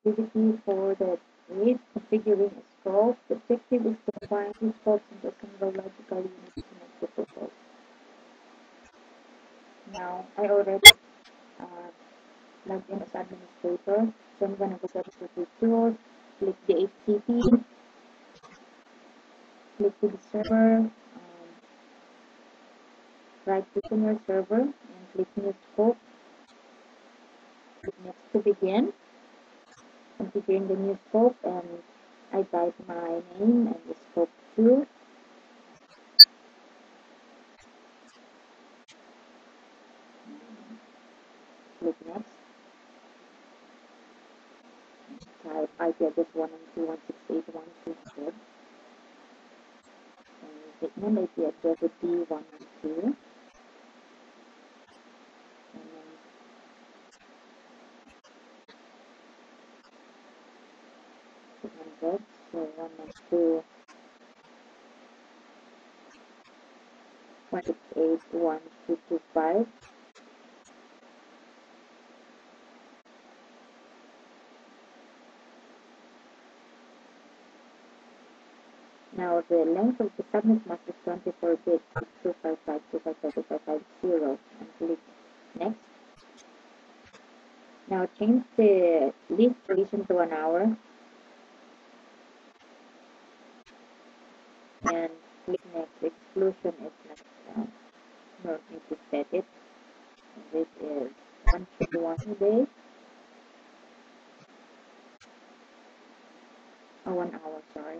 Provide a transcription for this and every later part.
activity for the is configuring a scope. The objective is to combine two scopes into a single logical unit to make the result. Now, I already logged in as administrator, so I'm going to go to the tools, click the HTTP, click to the server, right click on your server, and click new scope. Click next to begin. Configuring the new scope, and I type my name and the scope 2. Click next. Type IP address 192.168.1.2. And segment IP address would be 192. And then segment Z, so 192.168.1.225. Now the length of the subnet mask is 24 bits, 255.255.255.0, and click next. Now change the list duration to 1 hour, and click next. The exclusion is not no need to set it. And this is 1 day, or 1 hour, sorry.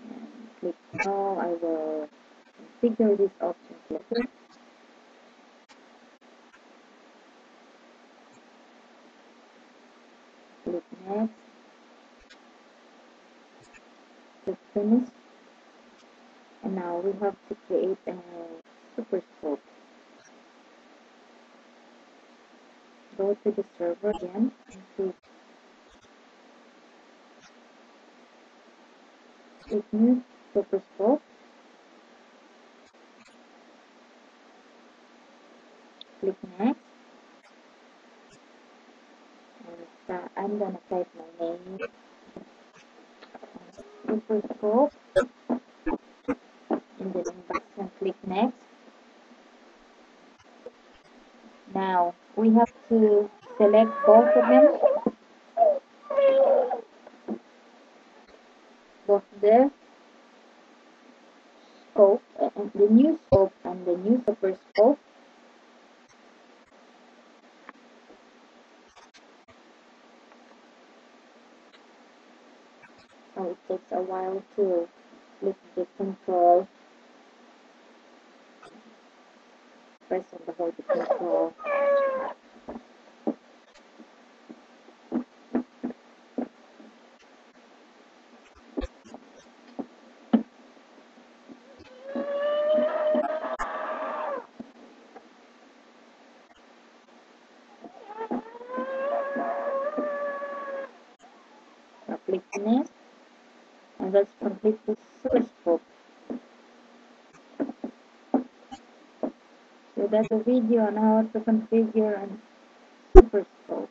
And click no. I will configure these options later. Click next. Click finish. And now we have to create a super scope. Go to the server again and click new super scope. Click next. And I'm gonna type my name. Super scope in the name box and click next. Now we have to select both of them, both the scope, the new scope and the new super scope. So it takes a while to click the control. Press and hold the control. Now click next, and let's complete the super scope. So that's a video on how to configure a super scope.